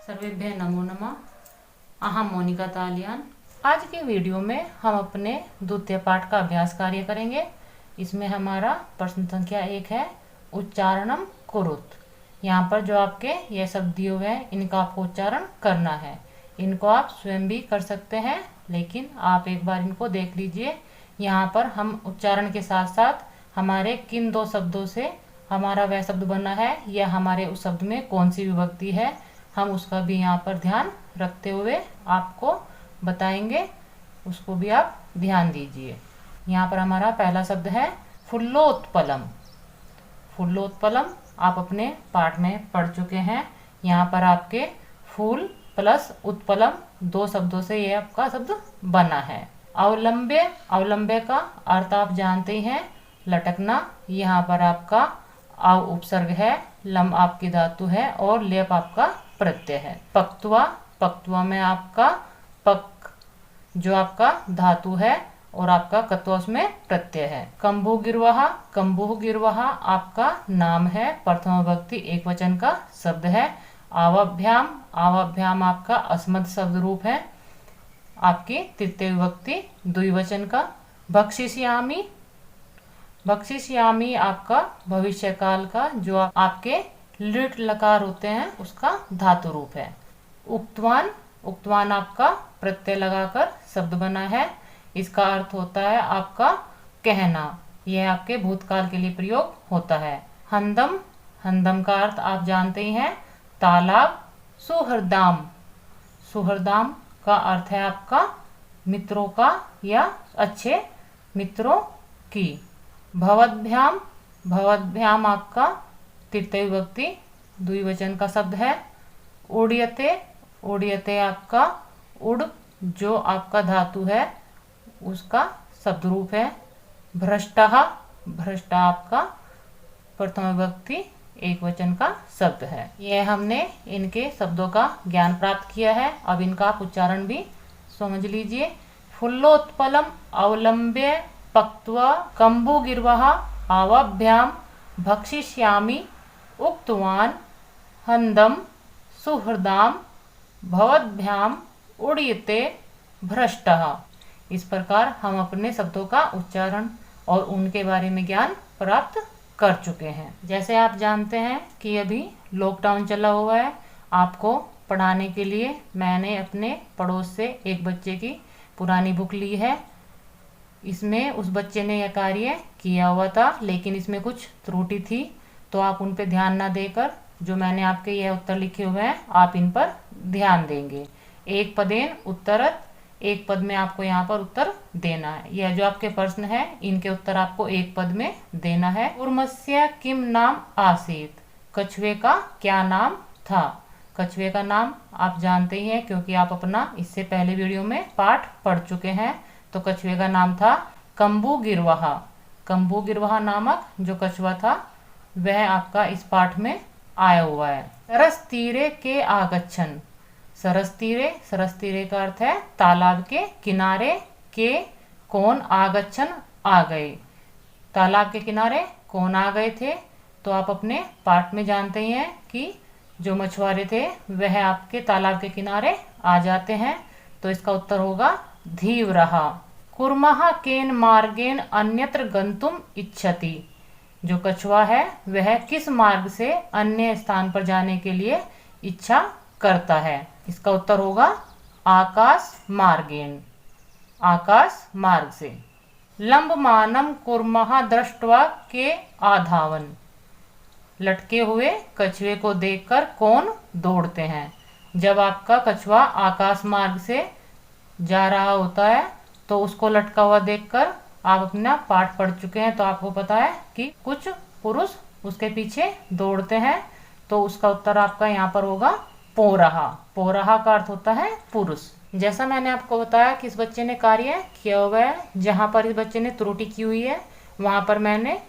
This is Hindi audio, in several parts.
सर्वेभ्यः नमो नमः। अहम मोनिका तालियान। आज के वीडियो में हम अपने द्वितीय पाठ का अभ्यास कार्य करेंगे। इसमें हमारा प्रश्न संख्या 1 है, उच्चारणम कुरुत। यहाँ पर जो आपके यह शब्द दिए हुए हैं, इनका आपको उच्चारण करना है। इनको आप स्वयं भी कर सकते हैं, लेकिन आप एक बार इनको देख लीजिए। यहाँ पर हम उच्चारण के साथ साथ हमारे किन दो शब्दों से हमारा वह शब्द बना है या हमारे उस शब्द में कौन सी विभक्ति है, हम उसका भी यहाँ पर ध्यान रखते हुए आपको बताएंगे। उसको भी आप ध्यान दीजिए। यहाँ पर हमारा पहला शब्द है फुल्लोत्पलम। फुल्लोत्पलम आप अपने पाठ में पढ़ चुके हैं। यहाँ पर आपके फूल प्लस उत्पलम दो शब्दों से ये आपका शब्द बना है। अवलंब्य, अवलंब्य का अर्थ आप जानते ही हैं, लटकना। यहाँ पर आपका अव उपसर्ग है, लम आपकी धातु है और लेप आपका प्रत्यय है। पक्तवा, पक्तवा में आपका पक जो आपका धातु है और आपका कत्वा उसमें प्रत्यय है। कंबु गिरवाहा, कंबु गिरवाहा आपका नाम है, प्रथम विभक्ति एक वचन का शब्द है। आवाभ्याम, आवाभ्याम आपका अस्मद शब्द रूप है, आपकी तृतीय विभक्ति द्विवचन का। भक्षिष्यामि, भक्षिष्यामि आपका भविष्य काल का जो आपके लिट लकार होते हैं उसका धातु रूप है। उक्तवान, उक्तवान आपका प्रत्यय लगाकर शब्द बना है। इसका अर्थ होता है आपका कहना, यह आपके भूतकाल के लिए प्रयोग होता है। हंदम, हंदम का अर्थ आप जानते ही हैं, तालाब। सुहृदाम, सुहृदाम का अर्थ है आपका मित्रों का या अच्छे मित्रों की। भवद्भ्याम, भवद्भ्याम आपका तृतीय विभक्ति द्विवचन का शब्द है। उड्यते, उड्यते आपका उड़ जो आपका धातु है उसका शब्द रूप है। भ्रष्टः, भ्रष्ट आपका प्रथम विभक्ति एक वचन का शब्द है। यह हमने इनके शब्दों का ज्ञान प्राप्त किया है। अब इनका आप उच्चारण भी समझ लीजिए। फुल्लोत्पलम अवलंब्य पक्त्वा कंबु गिर्वहा आवाभ्याम भक्षिष्यामि उक्तवान हंदम सुहृदाम भवद्भ्याम उड्यते भ्रष्टः। इस प्रकार हम अपने शब्दों का उच्चारण और उनके बारे में ज्ञान प्राप्त कर चुके हैं। जैसे आप जानते हैं कि अभी लॉकडाउन चला हुआ है, आपको पढ़ाने के लिए मैंने अपने पड़ोस से एक बच्चे की पुरानी बुक ली है। इसमें उस बच्चे ने यह कार्य किया हुआ था, लेकिन इसमें कुछ त्रुटि थी, तो आप उन पे ध्यान ना देकर जो मैंने आपके यह उत्तर लिखे हुए हैं आप इन पर ध्यान देंगे। एक पदेन उत्तरत, एक पद में आपको यहाँ पर उत्तर देना है। यह जो आपके प्रश्न है इनके उत्तर आपको एक पद में देना है। उर्मस्य किम नाम आसीत, कछुए का क्या नाम था। कछुए का नाम आप जानते ही हैं क्योंकि आप अपना इससे पहले वीडियो में पाठ पढ़ चुके हैं। तो कछुए का नाम था कंबु गिरवाहा। कंबु गिरवाहा नामक जो कछुआ था वह आपका इस पाठ में आया हुआ है। सरस तीरे के आगच्छन, सरस तीरे, सरस तीरे का अर्थ है तालाब के किनारे, के कौन, आगच्छन आ गए। तालाब के किनारे कौन आ गए थे, तो आप अपने पाठ में जानते ही हैं कि जो मछुआरे थे वह आपके तालाब के किनारे आ जाते हैं। तो इसका उत्तर होगा धीव्रहा। कुर्मः केन मार्गेन अन्यत्र गंतुम इच्छति, जो कछुआ है वह किस मार्ग से अन्य स्थान पर जाने के लिए इच्छा करता है। इसका उत्तर होगा आकाश मार्गेन, आकाश मार्ग से। लंबमानम कुर्मः दृष्ट्वा के आधावन, लटके हुए कछुए को देखकर कौन दौड़ते हैं। जब आपका कछुआ आकाश मार्ग से जा रहा होता है तो उसको लटका हुआ देखकर आप अपना पाठ पढ़ चुके हैं, तो आपको पता है कि कुछ पुरुष उसके पीछे दौड़ते हैं। तो उसका उत्तर आपका यहाँ पर होगा पोरहा। पोरहा का अर्थ होता है पुरुष। जैसा मैंने आपको बताया कि इस बच्चे ने कार्य किया हुआ है, जहाँ पर इस बच्चे ने त्रुटि की हुई है वहाँ पर मैंने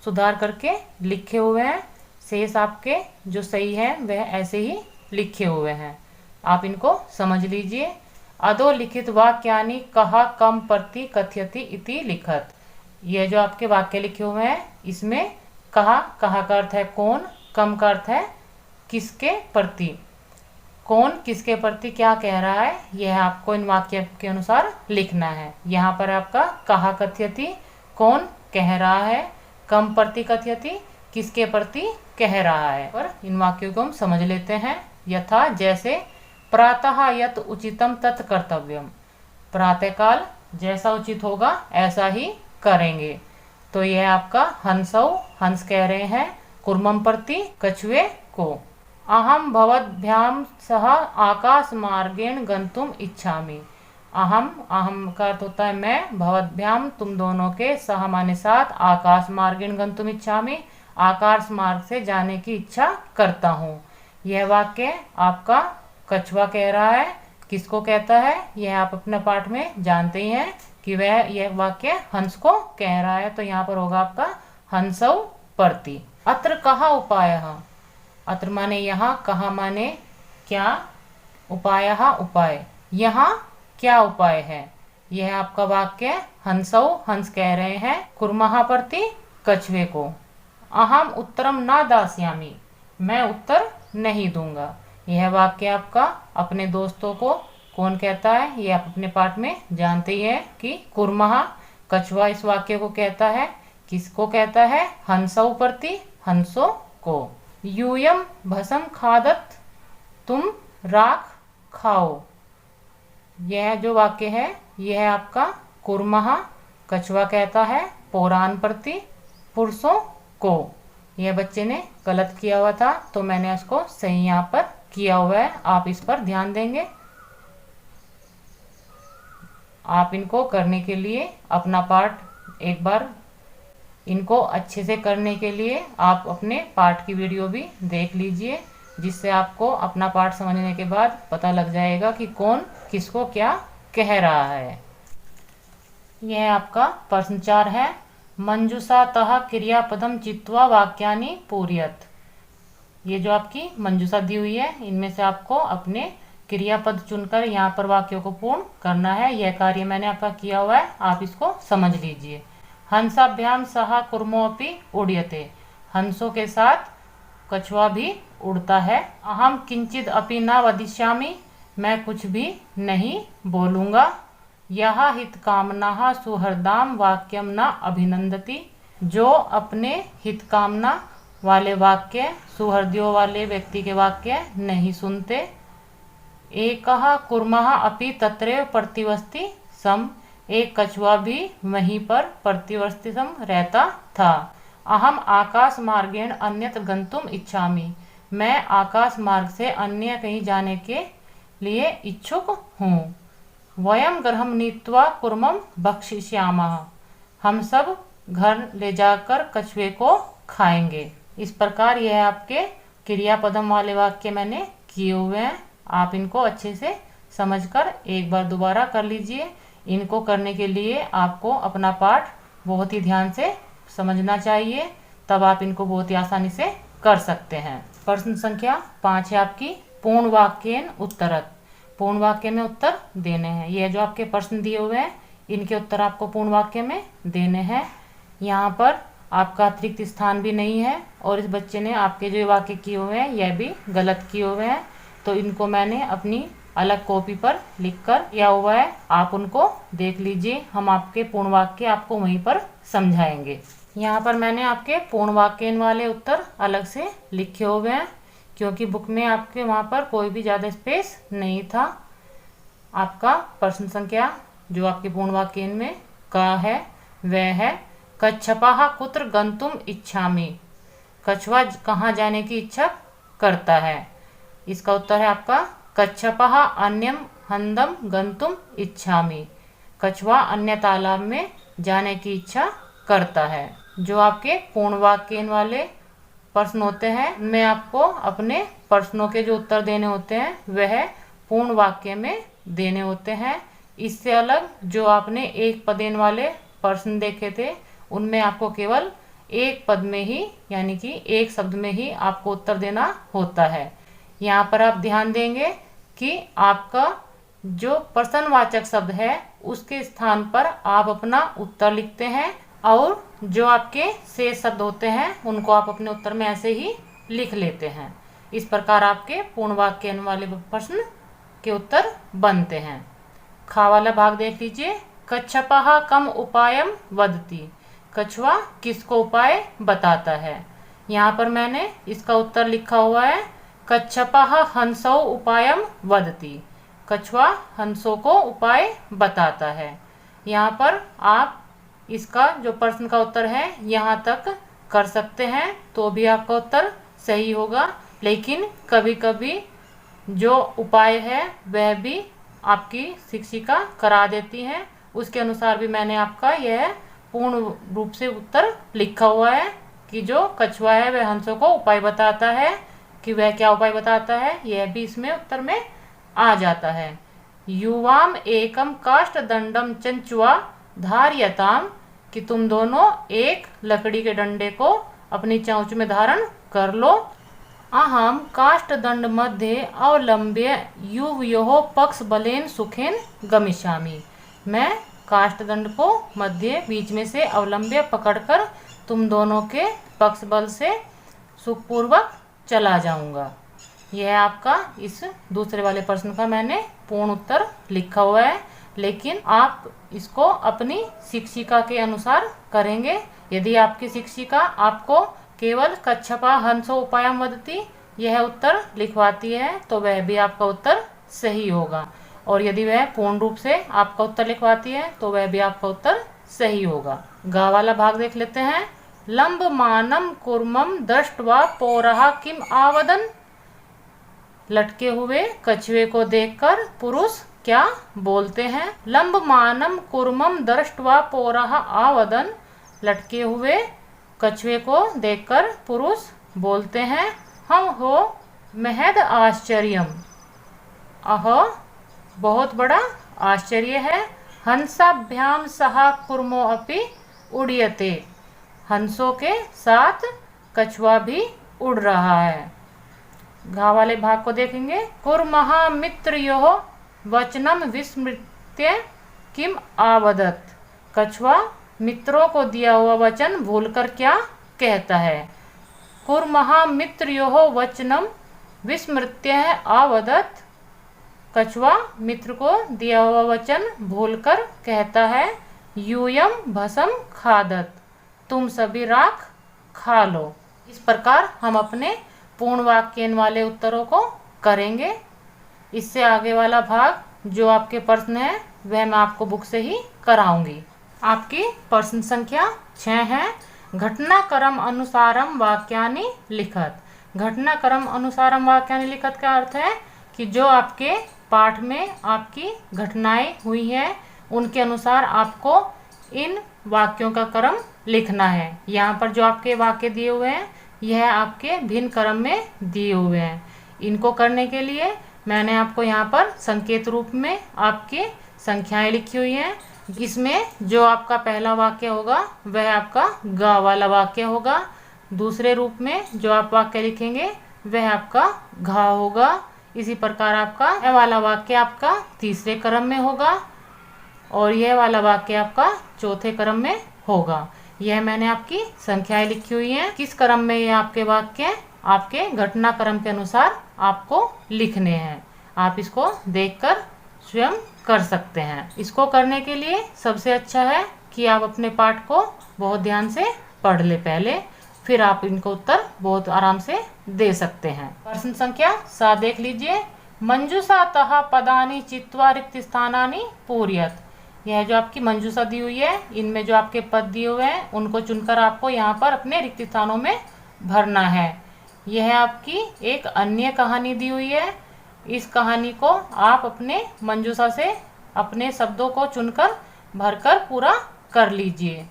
सुधार करके लिखे हुए हैं। शेष आपके जो सही है वह ऐसे ही लिखे हुए हैं, आप इनको समझ लीजिए। अधोलिखित वाक्यानि कहा कम प्रति कथयति इति लिखत, यह जो आपके वाक्य लिखे हुए हैं इसमें कहा, कहा का अर्थ है कौन, कम का अर्थ है किसके प्रति, कौन किसके प्रति क्या कह रहा है यह आपको इन वाक्य के अनुसार लिखना है। यहाँ पर आपका कहा कथयति, कौन कह रहा है, कम प्रति कथयति, किसके प्रति कह रहा है। पर इन वाक्यों को हम समझ लेते हैं। यथा जैसे, प्रातः यत उचितम तत् कर्तव्यम, प्रातःकाल जैसा उचित होगा ऐसा ही करेंगे। तो यह आपका हंसौ, हंस कह रहे हैं कुर्मम प्रति कछुए को। अहम भवद्भ्याम सह आकाश मार्गेण गंतुम इच्छामि। अहम का अर्थ होता है मैं, भवद्भ्याम तुम दोनों के, सह माने साथ, आकाश मार्गेण गंतुम इच्छामि आकाश मार्ग से जाने की इच्छा करता हूँ। यह वाक्य आपका कछुआ कह रहा है। किसको कहता है यह आप अपने पाठ में जानते ही हैं कि वह यह वाक्य हंस को कह रहा है। तो यहाँ पर होगा आपका हंसौ प्रति। अत्र कहा उपाय, अत्र माने यहाँ, कहा माने क्या, उपाय उपाय, यहाँ क्या उपाय है। यह आपका वाक्य हंसौ, हंस कह रहे हैं कुर्मः प्रति कछुए को। अहम उत्तरम न दास्यामि, मैं उत्तर नहीं दूंगा। यह वाक्य आपका अपने दोस्तों को कौन कहता है ये आप अपने पाठ में जानते ही है कि कुर्मः, कछुआ इस वाक्य को कहता है। किसको कहता है, हंसौ प्रति, हंसों को। यूयम भसम खादत, तुम राख खाओ। यह जो वाक्य है यह आपका कुर्मः, कछुआ कहता है पौराण प्रति, पुरुषों को। यह बच्चे ने गलत किया हुआ था तो मैंने इसको सही यहाँ पर किया हुआ है, आप इस पर ध्यान देंगे। आप इनको करने के लिए अपना पाठ एक बार इनको अच्छे से करने के लिए आप अपने पाठ की वीडियो भी देख लीजिए, जिससे आपको अपना पाठ समझने के बाद पता लग जाएगा कि कौन किसको क्या कह रहा है। यह आपका प्रश्न 4 है। मंजूषातः क्रियापदम चित्वा वाक्यानि पूरयत। ये जो आपकी मंजूषा दी हुई है इनमें से आपको अपने क्रियापद चुनकर यहाँ पर वाक्यों को पूर्ण करना है। यह कार्य मैंने आपका किया हुआ है, आप इसको समझ लीजिए। हंसाभ्याम सह कुर्मोऽपि उड्यते, हंसों के साथ कछुआ भी उड़ता है। अहम किंचिद अपि न वदिष्यामि, मैं कुछ भी नहीं बोलूँगा। यह हितकामना सुहृदाम वाक्यम न अभिनंदति, जो अपने हितकामना वाले वाक्य, सुहृदयों वाले व्यक्ति के वाक्य नहीं सुनते। एकः कुर्मः अपि तत्रैव प्रतिवसति सम, एक कछुआ भी वहीं पर प्रतिवर्ती सम रहता था। अहम आकाश मार्गेण अन्यत्र गंतुम इच्छामि, मैं आकाश मार्ग से अन्य कहीं जाने के लिए इच्छुक हूँ। वयम गृहं नीत्वा कुर्मं भक्षिष्यामः, हम सब घर ले जाकर कछुए को खाएंगे। इस प्रकार यह आपके क्रियापदम वाले वाक्य मैंने किए हुए हैं, आप इनको अच्छे से समझकर एक बार दोबारा कर लीजिए। इनको करने के लिए आपको अपना पाठ बहुत ही ध्यान से समझना चाहिए, तब आप इनको बहुत ही आसानी से कर सकते हैं। प्रश्न संख्या 5 है आपकी, पूर्ण वाक्येन उत्तरत। पूर्ण वाक्य में उत्तर देने हैं। यह जो आपके प्रश्न दिए हुए हैं इनके उत्तर आपको पूर्ण वाक्य में देने हैं। यहाँ पर आपका अतिरिक्त स्थान भी नहीं है और इस बच्चे ने आपके जो वाक्य किए हुए हैं यह भी गलत किए हुए हैं, तो इनको मैंने अपनी अलग कॉपी पर लिखकर किया हुआ है, आप उनको देख लीजिए। हम आपके पूर्ण वाक्य आपको वहीं पर समझाएंगे। यहाँ पर मैंने आपके पूर्ण वाक्य वाले उत्तर अलग से लिखे हुए हैं क्योंकि बुक में आपके वहाँ पर कोई भी ज़्यादा स्पेस नहीं था। आपका प्रश्न संख्या जो आपके पूर्ण वाक्य में का है वह है, कच्छपः कुत्र गंतुम इच्छामि, कछुआ कहाँ जाने की इच्छा करता है। इसका उत्तर है आपका कच्छपः अन्यम हंदम गंतुम इच्छामि, कछुआ अन्य तालाब में जाने की इच्छा करता है। जो आपके पूर्ण वाक्य वाले प्रश्न होते हैं मैं आपको अपने प्रश्नों के जो उत्तर देने होते हैं वह पूर्ण वाक्य में देने होते हैं। इससे अलग जो आपने एक पदेन वाले प्रश्न देखे थे उनमें आपको केवल एक पद में ही यानी कि एक शब्द में ही आपको उत्तर देना होता है। यहाँ पर आप ध्यान देंगे कि आपका जो प्रश्नवाचक शब्द है उसके स्थान पर आप अपना उत्तर लिखते हैं और जो आपके शेष शब्द होते हैं उनको आप अपने उत्तर में ऐसे ही लिख लेते हैं। इस प्रकार आपके पूर्ण वाक्य वाले प्रश्न के उत्तर बनते हैं। खा वाला भाग देख लीजिए। कच्छपः कम उपायम वदति, कछुआ किसको उपाय बताता है। यहाँ पर मैंने इसका उत्तर लिखा हुआ है, कच्छपः हंसौ उपायम वदति, कछुआ हंसों को उपाय बताता है। यहाँ पर आप इसका जो प्रश्न का उत्तर है यहाँ तक कर सकते हैं तो भी आपका उत्तर सही होगा, लेकिन कभी कभी जो उपाय है वह भी आपकी शिक्षिका करा देती हैं, उसके अनुसार भी मैंने आपका यह पूर्ण रूप से उत्तर लिखा हुआ है कि जो कछुआ है वह हंसों को उपाय बताता है, कि वह क्या उपाय बताता है यह भी इसमें उत्तर में आ जाता है। युवाम एकम काष्ठ दंडम चंचुआ धार्यताम, कि तुम दोनों एक लकड़ी के डंडे को अपनी चोंच में धारण कर लो। अहम काष्ठ दंड मध्य अवलंब्य युवयोः पक्ष बलेन सुखेन गमिष्यामि, मैं काष्ठ दंड को मध्य बीच में से अवलंब्य पकड़कर तुम दोनों के पक्ष बल से सुखपूर्वक चला जाऊंगा। यह आपका इस दूसरे वाले प्रश्न का मैंने पूर्ण उत्तर लिखा हुआ है, लेकिन आप इसको अपनी शिक्षिका के अनुसार करेंगे। यदि आपकी शिक्षिका आपको केवल कच्छपः हंसो उपायम वदति यह उत्तर लिखवाती है तो वह भी आपका उत्तर सही होगा, और यदि वह पूर्ण रूप से आपका उत्तर लिखवाती है तो वह भी आपका उत्तर सही होगा। गा वाला भाग देख लेते हैं। लंबमानम कुर्मम दृष्ट्वा पौरः किम आवदन, लटके हुए कछुए को देखकर पुरुष क्या बोलते हैं। लंबमानम कुर्मम दृष्ट्वा पौरः आवदन, लटके हुए कछुए को देखकर पुरुष बोलते हैं, हम हो महद आश्चर्यम, अहो बहुत बड़ा आश्चर्य है। हंसाभ्याम सह कुर्मो अपि उड्यते, हंसों के साथ कछुआ भी उड़ रहा है। घा वाले भाग को देखेंगे। कुर्मः मित्रयोः वचनम विस्मृत्य किम आवदत, कछुआ मित्रों को दिया हुआ वचन भूलकर क्या कहता है। कुर्मः मित्रयोः वचनम विस्मृत्य आवदत, कछुआ मित्र को दिया हुआ वचन भूलकर कहता है, यूयम भसम खादत, तुम सभी राख खा लो। इस प्रकार हम अपने पूर्ण वाक्य वाले उत्तरों को करेंगे। इससे आगे वाला भाग जो आपके प्रश्न है वह मैं आपको बुक से ही कराऊंगी। आपकी प्रश्न संख्या 6 है। घटनाक्रम अनुसारम वाक्यानि लिखत, घटनाक्रम अनुसारम वाक्यानि लिखत का अर्थ है कि जो आपके पाठ में आपकी घटनाएं हुई हैं उनके अनुसार आपको इन वाक्यों का क्रम लिखना है। यहाँ पर जो आपके वाक्य दिए हुए हैं यह आपके भिन्न क्रम में दिए हुए हैं। इनको करने के लिए मैंने आपको यहाँ पर संकेत रूप में आपकी संख्याएं लिखी हुई हैं। इसमें जो आपका पहला वाक्य होगा वह आपका गा वाला वाक्य होगा। दूसरे रूप में जो आप वाक्य लिखेंगे वह आपका घा होगा। इसी प्रकार आपका यह वाला वाक्य आपका तीसरे क्रम में होगा और यह वाला वाक्य आपका चौथे क्रम में होगा। यह मैंने आपकी संख्याएं लिखी हुई हैं। किस क्रम में ये आपके वाक्य आपके घटनाक्रम के अनुसार आपको लिखने हैं, आप इसको देखकर स्वयं कर सकते हैं। इसको करने के लिए सबसे अच्छा है कि आप अपने पाठ को बहुत ध्यान से पढ़ ले पहले, फिर आप इनको उत्तर बहुत आराम से दे सकते हैं। प्रश्न संख्या 7 देख लीजिए। मंजूषातः पदानि चित्वा रिक्त स्थानानि पूरयत, यह जो आपकी मंजूषा दी हुई है इनमें जो आपके पद दिए हुए हैं उनको चुनकर आपको यहाँ पर अपने रिक्त स्थानों में भरना है। यह आपकी एक अन्य कहानी दी हुई है। इस कहानी को आप अपने मंजूषा से अपने शब्दों को चुनकर भरकर पूरा कर लीजिए।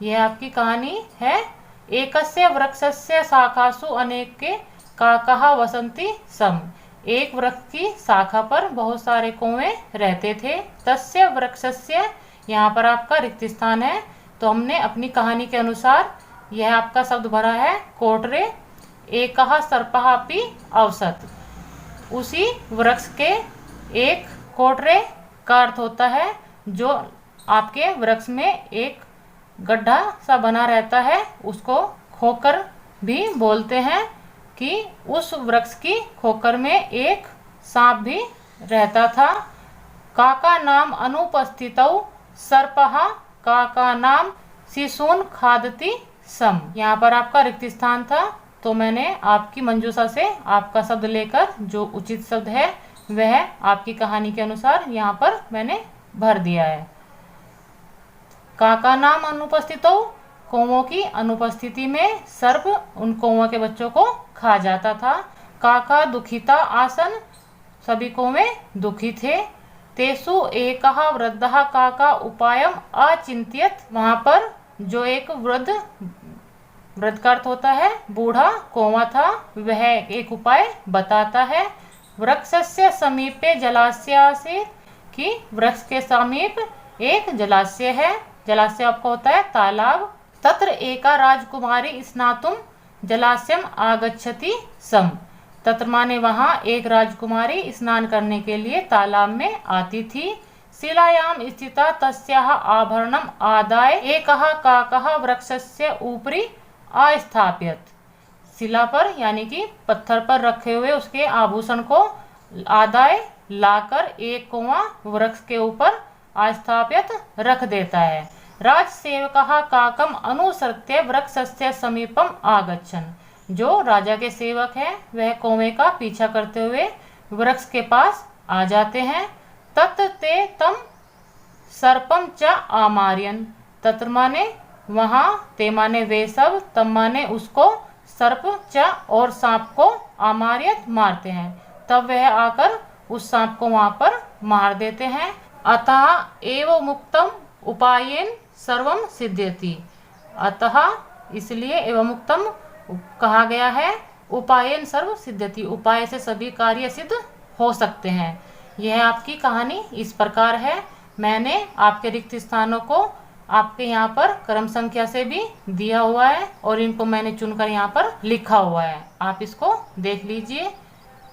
यह आपकी कहानी है। एकस्य वृक्षस्य शाखासु अनेके काकाः वसन्ति सम, एक वृक्ष की शाखा पर बहुत सारे कौवे रहते थे। तस्य वृक्षस्य, यहाँ पर आपका रिक्त स्थान है तो हमने अपनी कहानी के अनुसार यह आपका शब्द भरा है कोटरे एकः सर्पः अपि अवसत, उसी वृक्ष के एक कोटरे का अर्थ होता है जो आपके वृक्ष में एक गड्ढा सा बना रहता है, उसको खोकर भी बोलते हैं। कि उस वृक्ष की खोकर में एक सांप भी रहता था। काका नाम अनुपस्थितौ सर्पः काका नाम शिशून खादति सम। यहाँ पर आपका रिक्त स्थान था, तो मैंने आपकी मंजूषा से आपका शब्द लेकर जो उचित शब्द है वह आपकी कहानी के अनुसार यहाँ पर मैंने भर दिया है। काका नाम अनुपस्थितौ, कौवों की अनुपस्थिति में सर्प उन कौवों के बच्चों को खा जाता था। काका दुखिता आसन, सभी कौवे दुखी थे। तेसु एकः वृद्धः काका उपायम अचिंत्यत, वहां पर जो एक वृद्ध का अर्थ होता है बूढ़ा कौवा था, वह एक उपाय बताता है। वृक्षस्य समीपे जलाशय आसीत्, कि वृक्ष के समीप एक जलाशय है। जलाशय आपका होता है तालाब। तत्र एका राजकुमारी स्नातुम जलाशयम आगच्छति सम, तत्र माने वहां एक राजकुमारी स्नान करने के लिए तालाब में आती थी। शिलायाम स्थिता तस्याः आभरणम आदाय एकः काकः वृक्षस्य ऊपरी अस्थाप्यत, शिला पर यानी कि पत्थर पर रखे हुए उसके आभूषण को आदाय लाकर एक कौवा वृक्ष के ऊपर अस्थाप्यत रख देता है। राजसेवकः काकम अनुसृत्य वृक्षस्य समीपम आगच्छन्, जो राजा के सेवक हैं वह कौवे का पीछा करते हुए वृक्ष के पास आ जाते हैं। तत् ते तम सर्पम च आमार्यन, तत्र माने वहां, ते माने वे सब, तम माने उसको, सर्प च और सांप को आमार्यत मारते हैं। तब वह आकर उस सांप को वहां पर मार देते हैं। अतः एव मुक्तम उपायेन सर्वम सिद्ध्यति, अतः इसलिए एवं मुक्तम कहा गया है, उपायेन सर्व सिद्ध्यति, उपाय से सभी कार्य सिद्ध हो सकते हैं। यह आपकी कहानी इस प्रकार है। मैंने आपके रिक्त स्थानों को आपके यहाँ पर क्रम संख्या से भी दिया हुआ है और इनको मैंने चुनकर यहाँ पर लिखा हुआ है, आप इसको देख लीजिए।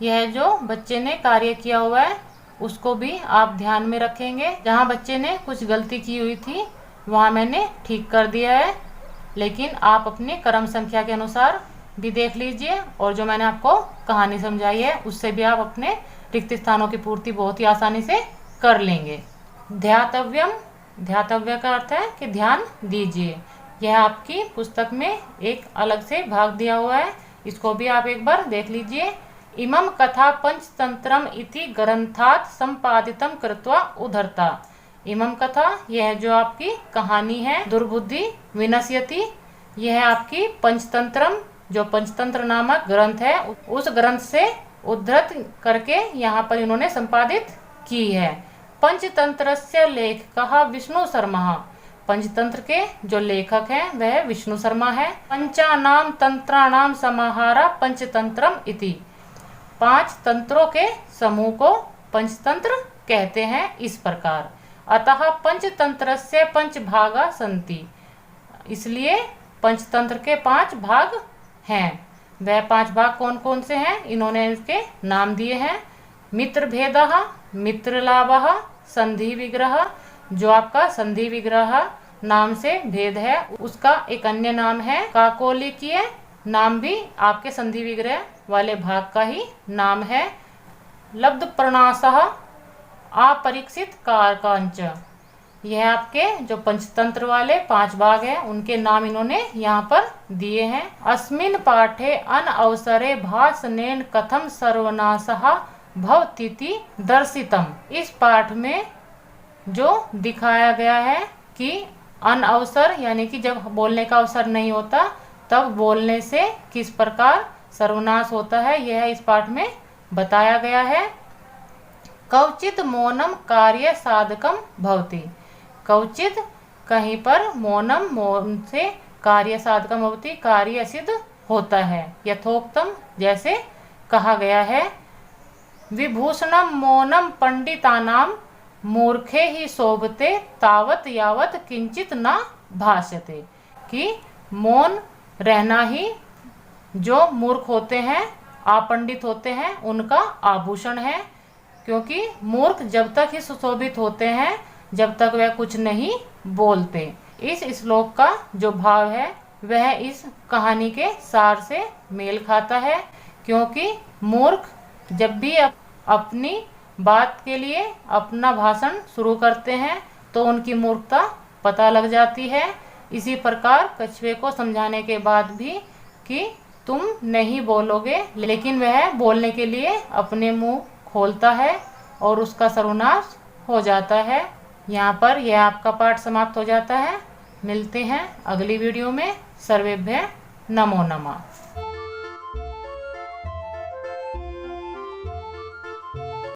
यह जो बच्चे ने कार्य किया हुआ है उसको भी आप ध्यान में रखेंगे। जहाँ बच्चे ने कुछ गलती की हुई थी वहाँ मैंने ठीक कर दिया है, लेकिन आप अपने क्रम संख्या के अनुसार भी देख लीजिए और जो मैंने आपको कहानी समझाई है उससे भी आप अपने रिक्त स्थानों की पूर्ति बहुत ही आसानी से कर लेंगे। ध्यातव्यम, ध्यातव्य का अर्थ है कि ध्यान दीजिए। यह आपकी पुस्तक में एक अलग से भाग दिया हुआ है, इसको भी आप एक बार देख लीजिए। इमं कथा पंचतंत्रम इति ग्रंथात् संपादितम कृत्वा उद्धरता। इमं कथा, यह जो आपकी कहानी है, दुर्बुद्धि विनश्यति, यह आपकी पंचतंत्रम, जो पंचतंत्र नामक ग्रंथ है, उस ग्रंथ से उद्धृत करके यहाँ पर इन्होंने संपादित की है। पंचतंत्रस्य लेखकः विष्णु शर्मा, पंचतंत्र के जो लेखक हैं वह विष्णु शर्मा है। पंचानाम तंत्राणाम समाहारा पंचतंत्रम इति, 5 तंत्रों के समूह को पंचतंत्र कहते हैं इस प्रकार। अतः पंचतंत्रस्य 5 भागा सन्ति, इसलिए पंचतंत्र के 5 भाग हैं। वह 5 भाग कौन कौन से हैं, इन्होंने इसके नाम दिए हैं। मित्र भेदः, मित्र लाभः, संधि विग्रह, जो आपका संधि विग्रह नाम से भेद है उसका एक अन्य नाम है काकोलिकीय, नाम भी आपके संधि विग्रह वाले भाग का ही नाम है। लब्ध प्रणासः, अपरीक्षित कारकांच, यह आपके जो पंचतंत्र वाले 5 भाग हैं उनके नाम इन्होंने यहाँ पर दिए हैं। अस्मिन् पाठे अनअवसरे भाषणेन कथम सर्वनाशः भवतीति दर्शितम, इस पाठ में जो दिखाया गया है कि अनअवसर यानी कि जब बोलने का अवसर नहीं होता तब बोलने से किस प्रकार सर्वनाश होता है, यह इस पाठ में बताया गया है। कवचित मौनम कार्य साधकम भवति, कवचित कहीं पर मौनम, मौन से कार्य साधकम भवति, कार्य सिद्ध होता है। यथोक्तम, जैसे कहा गया है। विभूषणम मौनम पंडितानाम मूर्खे ही शोभते तावत यावत किंचित न भाष्यते, कि मौन रहना ही जो मूर्ख होते हैं, अपंडित होते हैं, उनका आभूषण है। क्योंकि मूर्ख जब तक ही सुशोभित होते हैं जब तक वह कुछ नहीं बोलते। इस श्लोक का जो भाव है वह इस कहानी के सार से मेल खाता है। क्योंकि मूर्ख जब भी अपनी बात के लिए अपना भाषण शुरू करते हैं तो उनकी मूर्खता पता लग जाती है। इसी प्रकार कछुए को समझाने के बाद भी कि तुम नहीं बोलोगे, लेकिन वह बोलने के लिए अपने मुंह खोलता है और उसका सर्वनाश हो जाता है। यहाँ पर यह आपका पाठ समाप्त हो जाता है। मिलते हैं अगली वीडियो में। सर्वेभ्य नमो नमः।